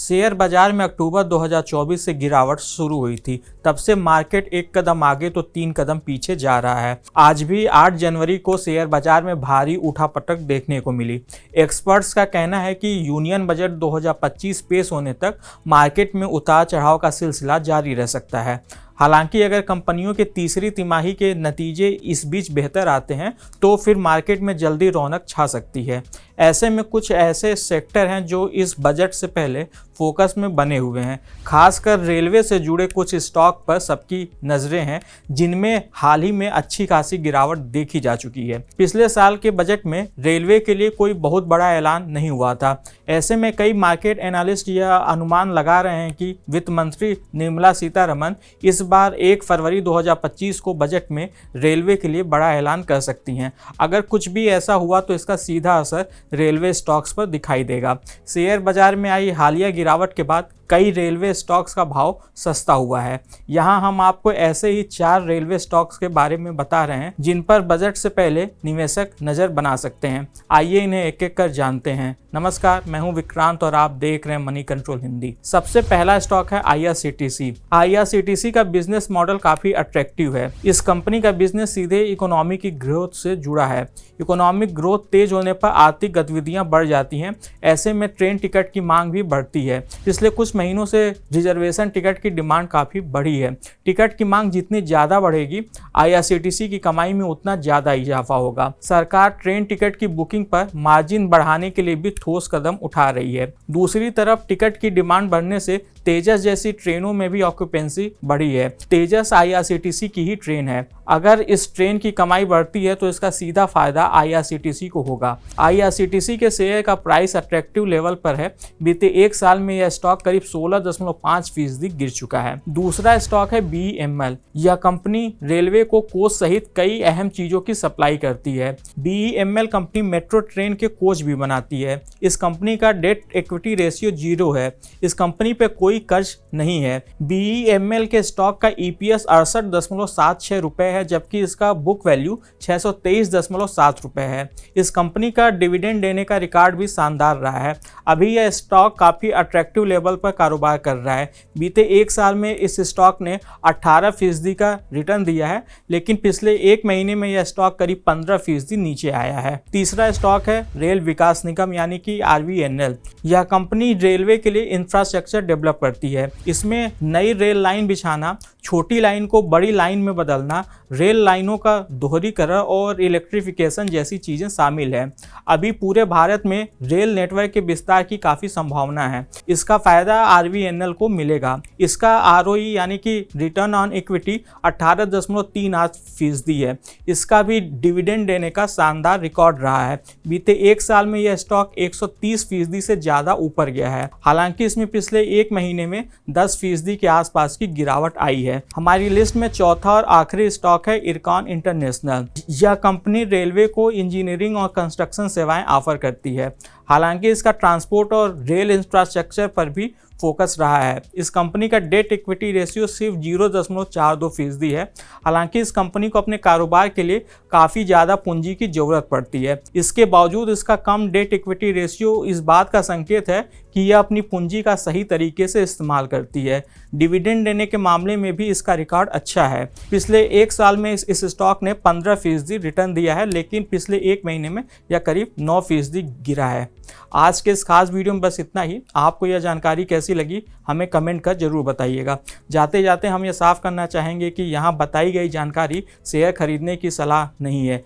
Share बाजार में अक्टूबर 2024 से गिरावट शुरू हुई थी। तब से मार्केट एक कदम आगे तो 3 कदम पीछे जा रहा है। आज भी 8 जनवरी को शेयर बाजार में भारी उठापटक देखने को मिली। एक्सपर्ट्स का कहना है कि यूनियन बजट 2025 पेश होने तक मार्केट में उतार चढ़ाव का सिलसिला जारी रह सकता है। हालांकि अगर कंपनियों के तीसरी तिमाही के नतीजे इस बीच बेहतर आते हैं तो फिर मार्केट में जल्दी रौनक छा सकती है। ऐसे में कुछ ऐसे सेक्टर हैं जो इस बजट से पहले फोकस में बने हुए हैं। खासकर रेलवे से जुड़े कुछ स्टॉक पर सबकी नज़रें हैं, जिनमें हाल ही में अच्छी खासी गिरावट देखी जा चुकी है। पिछले साल के बजट में रेलवे के लिए कोई बहुत बड़ा ऐलान नहीं हुआ था। ऐसे में कई मार्केट एनालिस्ट यह अनुमान लगा रहे हैं कि वित्त मंत्री निर्मला सीतारमण इस बार 1 फरवरी 2025 को बजट में रेलवे के लिए बड़ा ऐलान कर सकती हैं। अगर कुछ भी ऐसा हुआ तो इसका सीधा असर रेलवे स्टॉक्स पर दिखाई देगा। शेयर बाजार में आई हालिया गिरावट के बाद कई रेलवे स्टॉक्स का भाव सस्ता हुआ है। यहाँ हम आपको ऐसे ही 4 रेलवे स्टॉक्स के बारे में बता रहे हैं जिन पर बजट से पहले निवेशक नज़र बना सकते हैं। आइए इन्हें एक एक कर जानते हैं। नमस्कार, मैं हूं विक्रांत और आप देख रहे हैं मनी कंट्रोल हिंदी। सबसे पहला स्टॉक है IRCTC। IRCTC का बिजनेस मॉडल काफ़ी अट्रैक्टिव है। इस कंपनी का बिजनेस सीधे इकोनॉमी की ग्रोथ से जुड़ा है। इकोनॉमिक ग्रोथ तेज होने पर आर्थिक गतिविधियां बढ़ जाती हैं। ऐसे में ट्रेन टिकट की मांग भी बढ़ती है। पिछले कुछ महीनों से रिजर्वेशन टिकट की डिमांड काफ़ी बढ़ी है। टिकट की मांग जितनी ज़्यादा बढ़ेगी, IRCTC की कमाई में उतना ज़्यादा इजाफा होगा। सरकार ट्रेन टिकट की बुकिंग पर मार्जिन बढ़ाने के लिए भी ठोस कदम उठा रही है। दूसरी तरफ टिकट की डिमांड बढ़ने से तेजस जैसी ट्रेनों में भी ऑक्यूपेंसी बढ़ी है। तेजस IRCTC की ही ट्रेन है। अगर इस ट्रेन की कमाई बढ़ती है तो इसका सीधा फायदा IRCTC को होगा। IRCTC के शेयर का प्राइस अट्रैक्टिव लेवल पर है। बीते 1 साल में यह स्टॉक करीब 16.5% गिर चुका है। दूसरा स्टॉक है BEML। यह कंपनी रेलवे को कोच सहित कई अहम चीजों की सप्लाई करती है। BEML कंपनी मेट्रो ट्रेन के कोच भी बनाती है। इस कंपनी का डेट इक्विटी रेशियो 0 है। इस कंपनी पे कोई कर्ज नहीं है। BEML के स्टॉक का EPS 68.76 रुपए है, जबकि इसका बुक वैल्यू 623.7 रुपए है। इस कंपनी का डिविडेंड देने का रिकॉर्ड भी शानदार रहा है। अभी यह स्टॉक काफ़ी अट्रैक्टिव लेवल पर कारोबार कर रहा है। बीते 1 साल में इस स्टॉक ने 18% का रिटर्न दिया है, लेकिन पिछले 1 महीने में यह स्टॉक करीब 15% नीचे आया है। तीसरा स्टॉक है रेल विकास निगम यानी कि RVNL। यह कंपनी रेलवे के लिए इंफ्रास्ट्रक्चर डेवलप करती है। इसमें नई रेल लाइन बिछाना, छोटी लाइन को बड़ी लाइन में बदलना, रेल लाइनों का दोहरीकरण और इलेक्ट्रिफिकेशन जैसी चीज़ें शामिल हैं। अभी पूरे भारत में रेल नेटवर्क के विस्तार की काफ़ी संभावना है। इसका फ़ायदा RVNL को मिलेगा। इसका ROE यानी कि रिटर्न ऑन इक्विटी 18.38% है। इसका भी डिविडेंड देने का शानदार रिकॉर्ड रहा है। बीते 1 साल में यह स्टॉक 130% से ज़्यादा ऊपर गया है। हालांकि इसमें पिछले 1 महीने में 10% के आसपास की गिरावट आई है। हमारी लिस्ट में चौथा और आखिरी स्टॉक है इरकॉन इंटरनेशनल। यह कंपनी रेलवे को इंजीनियरिंग और कंस्ट्रक्शन सेवाएं ऑफर करती है। हालांकि इसका ट्रांसपोर्ट और रेल इंफ्रास्ट्रक्चर पर भी फोकस रहा है। इस कंपनी का डेट इक्विटी रेशियो सिर्फ 0.42% है। हालांकि इस कंपनी को अपने कारोबार के लिए काफ़ी ज़्यादा पूंजी की ज़रूरत पड़ती है। इसके बावजूद इसका कम डेट इक्विटी रेशियो इस बात का संकेत है कि यह अपनी पूंजी का सही तरीके से इस्तेमाल करती है। डिविडेंड देने के मामले में भी इसका रिकॉर्ड अच्छा है। पिछले 1 साल में इस स्टॉक ने 15% रिटर्न दिया है, लेकिन पिछले 1 महीने में यह करीब 9% गिरा है। आज के इस खास वीडियो में बस इतना ही। आपको यह जानकारी कैसी लगी हमें कमेंट कर जरूर बताइएगा। जाते जाते हम ये साफ करना चाहेंगे कि यहाँ बताई गई जानकारी शेयर खरीदने की सलाह नहीं है।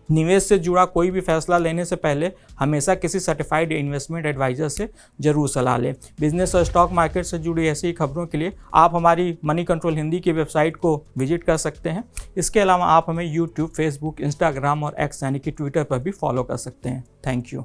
निवेश से जुड़ा कोई भी फैसला लेने से पहले हमेशा किसी सर्टिफाइड इन्वेस्टमेंट एडवाइजर से जरूर सलाह लें। बिजनेस और स्टॉक मार्केट से जुड़ी ऐसी ही खबरों के लिए आप हमारी मनी कंट्रोल हिंदी की वेबसाइट को विजिट कर सकते हैं। इसके अलावा आप हमें यूट्यूब, फेसबुक, इंस्टाग्राम और एक्स यानी कि ट्विटर पर भी फॉलो कर सकते हैं। Thank you.